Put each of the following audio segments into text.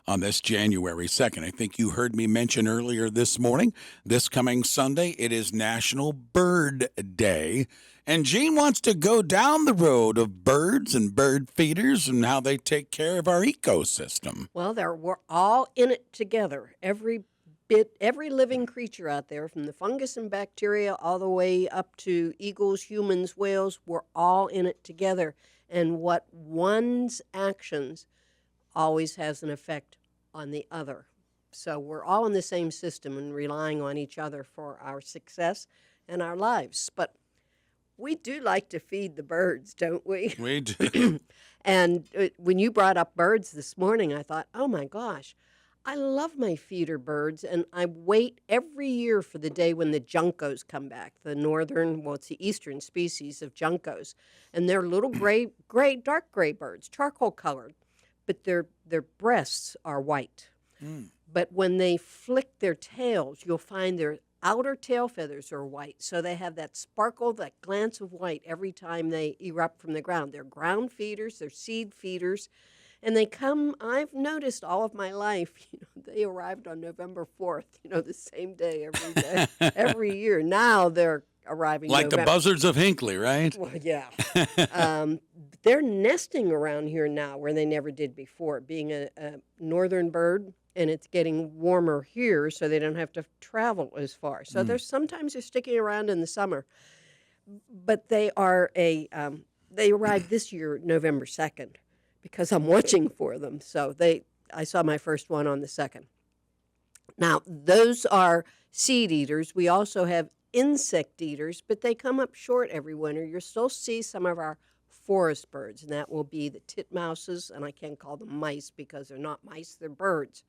on this January 2nd. I think you heard me mention earlier this morning, this coming Sunday, it is National Bird Day. And Jeanne wants to go down the road of birds and bird feeders and how they take care of our ecosystem. Well, we're all in it together. Every living creature out there, from the fungus and bacteria all the way up to eagles, humans, whales, we're all in it together. And what one's actions always has an effect on the other. So we're all in the same system and relying on each other for our success and our lives. But we do like to feed the birds, don't we? We do. And when you brought up birds this morning, I thought, oh my gosh, I love my feeder birds, and I wait every year for the day when the juncos come back, it's the eastern species of juncos. And they're little dark gray birds, charcoal colored, but their breasts are white. But when they flick their tails, you'll find their outer tail feathers are white. So they have that sparkle, that glance of white every time they erupt from the ground. They're ground feeders, they're seed feeders. And I've noticed all of my life, they arrived on November 4th, the same day every day, every year. Now they're arriving Like the buzzards of Hinckley, right? Well, yeah. They're nesting around here now where they never did before, being a northern bird, and it's getting warmer here, so they don't have to travel as far. So sometimes they're sticking around in the summer, but they arrived this year, November 2nd, because I'm watching for them. So I saw my first one on the 2nd. Now, those are seed eaters. We also have insect eaters, but they come up short every winter. You'll still see some of our forest birds, and that will be the titmouses, and I can't call them mice because they're not mice, they're birds.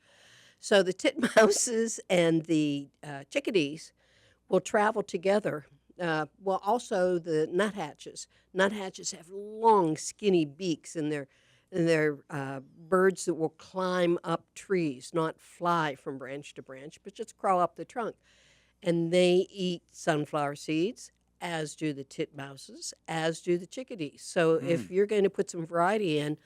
So the titmouses and the chickadees will travel together. Also the nuthatches. Nuthatches have long, skinny beaks, and they're birds that will climb up trees, not fly from branch to branch, but just crawl up the trunk. And they eat sunflower seeds, as do the titmouses, as do the chickadees. So if you're going to put some variety in,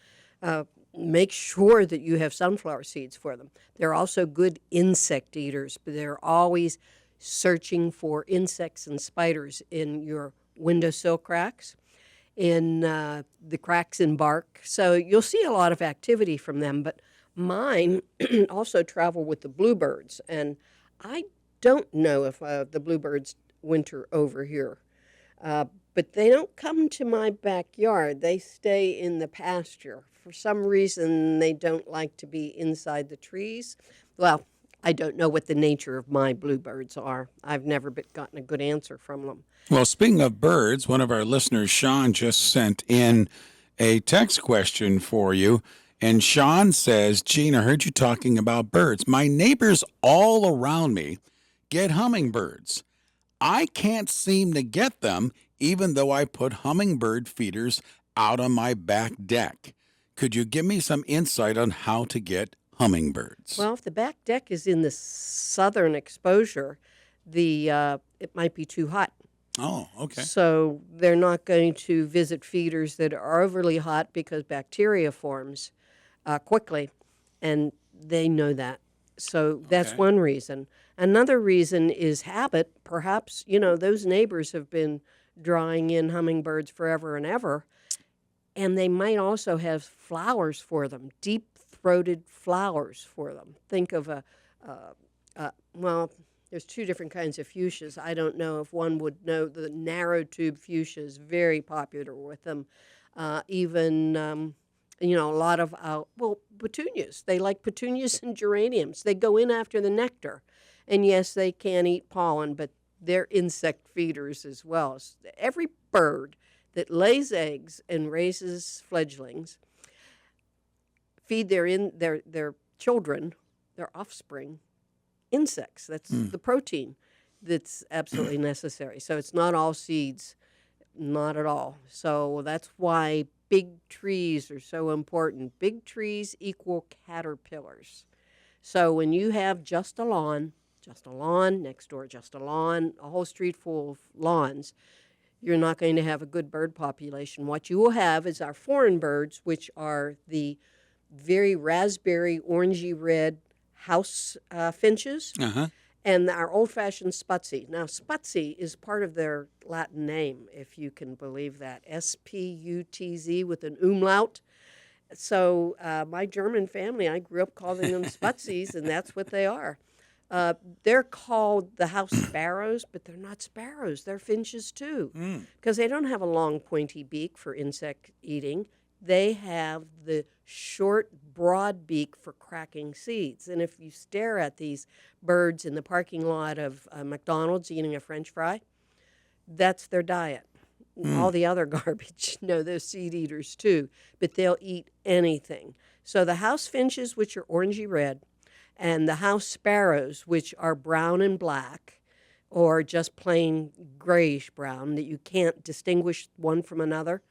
make sure that you have sunflower seeds for them. They're also good insect eaters, but they're always searching for insects and spiders in your windowsill cracks, in the cracks in bark. So you'll see a lot of activity from them, but mine also travel with the bluebirds, and I don't know if the bluebirds winter over here. But they don't come to my backyard. They stay in the pasture. For some reason, they don't like to be inside the trees. Well, I don't know what the nature of my bluebirds are. I've never gotten a good answer from them. Well, speaking of birds, one of our listeners, Sean, just sent in a text question for you. And Sean says, Jeanne, I heard you talking about birds. My neighbors all around me get hummingbirds. I can't seem to get them, even though I put hummingbird feeders out on my back deck. Could you give me some insight on how to get hummingbirds? Well, if the back deck is in the southern exposure, it might be too hot. Oh, okay. So they're not going to visit feeders that are overly hot because bacteria forms quickly, and they know that. So that's one reason. Another reason is habit. Perhaps, those neighbors have been drawing in hummingbirds forever and ever, and they might also have flowers for them, deep-throated flowers for them. Think of there's two different kinds of fuchsias. I don't know if one would know. The narrow tube fuchsia is very popular with them. A lot of petunias. They like petunias and geraniums. They go in after the nectar. And yes, they can eat pollen, but they're insect feeders as well. Every bird that lays eggs and raises fledglings feed their children, their offspring, insects. That's the protein that's absolutely necessary. So it's not all seeds, not at all. So that's why big trees are so important. Big trees equal caterpillars. So when you have just a lawn, next door just a lawn, a whole street full of lawns, you're not going to have a good bird population. What you will have is our foreign birds, which are the very raspberry, orangey red house finches, Uh-huh. and our old-fashioned Sputzy. Now, Sputzy is part of their Latin name, if you can believe that. Sputz with an umlaut. So my German family, I grew up calling them Sputsies, and that's what they are. They're called the house sparrows, but they're not sparrows. They're finches too, because they don't have a long pointy beak for insect eating. They have the short, broad beak for cracking seeds. And if you stare at these birds in the parking lot of McDonald's eating a French fry, that's their diet. All the other garbage, no, they're seed eaters too, but they'll eat anything. So the house finches, which are orangey red, and the house sparrows, which are brown and black, or just plain grayish brown, that you can't distinguish one from another,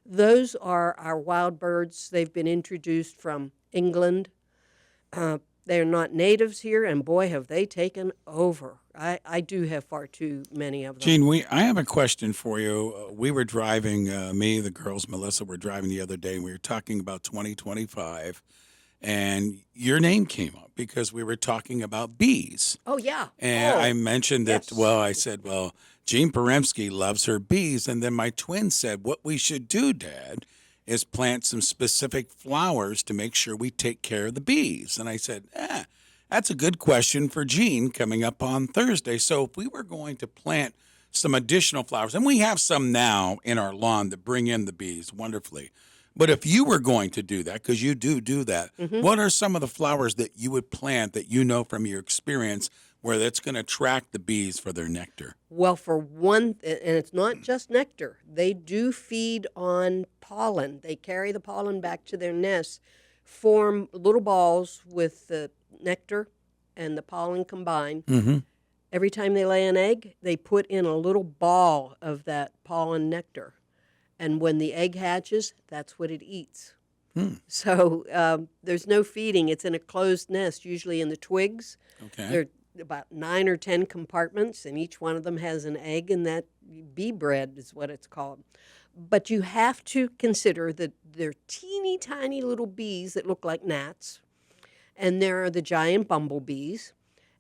those are our wild birds. They've been introduced from England. They're not natives here, and boy, have they taken over. I do have far too many of them. Jean, I have a question for you. We were driving, me, the girls, Melissa, were driving the other day, and we were talking about 2025, and your name came up because we were talking about bees. Oh, yeah. And Oh, I mentioned that, yes. I said, Jeanne Poremski loves her bees. And then my twin said, what we should do, Dad, is plant some specific flowers to make sure we take care of the bees. And I said, that's a good question for Jeanne coming up on Thursday. So if we were going to plant some additional flowers, and we have some now in our lawn that bring in the bees wonderfully. But if you were going to do that, because you do that, what are some of the flowers that you would plant that you know from your experience where that's going to attract the bees for their nectar? Well, for one, and it's not just nectar, they do feed on pollen. They carry the pollen back to their nests, form little balls with the nectar and the pollen combined. Mm-hmm. Every time they lay an egg, they put in a little ball of that pollen nectar. And when the egg hatches, that's what it eats. So there's no feeding. It's in a closed nest, usually in the twigs. Okay. There are about 9 or 10 compartments, and each one of them has an egg, and that bee bread is what it's called. But you have to consider that they're teeny tiny little bees that look like gnats, and there are the giant bumblebees.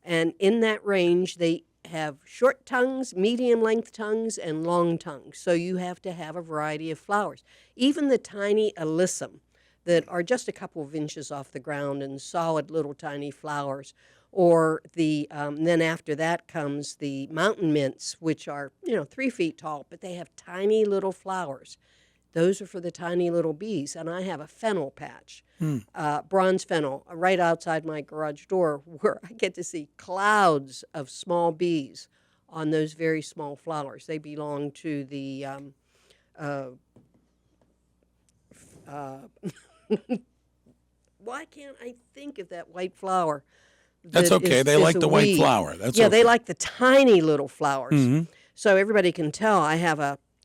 And in that range, they have short tongues, medium-length tongues, and long tongues. So you have to have a variety of flowers. Even the tiny alyssum that are just a couple of inches off the ground and solid little tiny flowers. Or then after that comes the mountain mints, which are 3 feet tall, but they have tiny little flowers. Those are for the tiny little bees. And I have a fennel patch, bronze fennel, right outside my garage door, where I get to see clouds of small bees on those very small flowers. They belong to the why can't I think of that white flower? That's okay. They like the white flower. That's yeah, okay. they like the tiny little flowers. So everybody can tell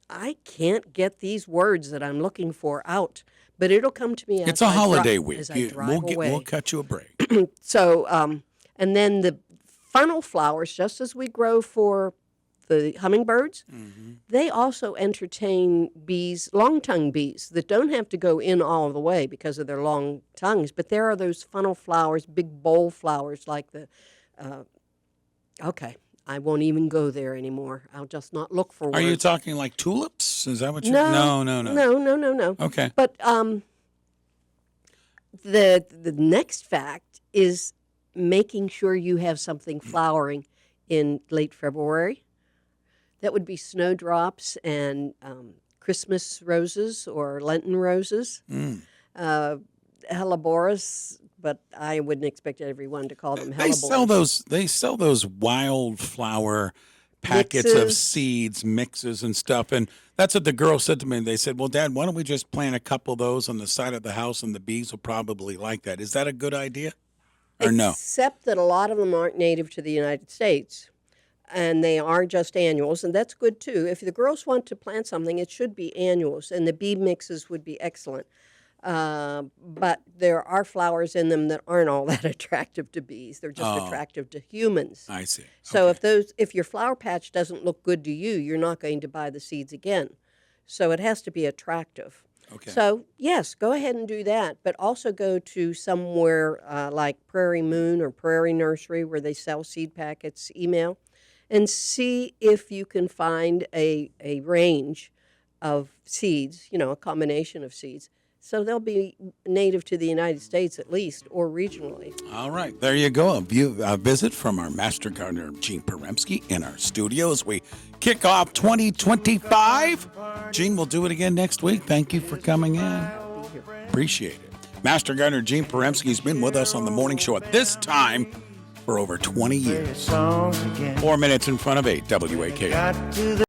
I can't get these words that I'm looking for out, but it'll come to me as It's a holiday week. week. As I drive away. We'll cut you a break. So, and then the funnel flowers, just as we grow for the hummingbirds, they also entertain bees, long-tongued bees, that don't have to go in all the way because of their long tongues. But there are those funnel flowers, big bowl flowers like the, okay, I won't even go there anymore. I'll just not look for words. Are you talking like tulips? Is that what you're... No. No. Okay. But the next fact is making sure you have something flowering in late February. That would be snowdrops and Christmas roses or Lenten roses, helleborus, but I wouldn't expect everyone to call them helleborus. They sell those wildflower packets of seeds, mixes and stuff. And that's what the girl said to me. They said, well, Dad, why don't we just plant a couple of those on the side of the house and the bees will probably like that. Is that a good idea or no? Except that a lot of them aren't native to the United States. And they are just annuals, and that's good too. If the girls want to plant something, it should be annuals, and the bee mixes would be excellent. But there are flowers in them that aren't all that attractive to bees. They're just attractive to humans. I see. So Okay. if your flower patch doesn't look good to you, you're not going to buy the seeds again. So it has to be attractive. Okay. So, yes, go ahead and do that, but also go to somewhere like Prairie Moon or Prairie Nursery where they sell seed packets, email, and see if you can find a range of seeds, a combination of seeds. So they'll be native to the United States at least, or regionally. All right, there you go. A visit from our master gardener, Jeanne Poremski, in our studio as we kick off 2025. Jeanne, we'll do it again next week. Thank you for coming in. I'll be here. Appreciate it. Master gardener Jeanne Poremski has been with us on the morning show at this time for over 20 years. 4 minutes in front of 8, WAKI.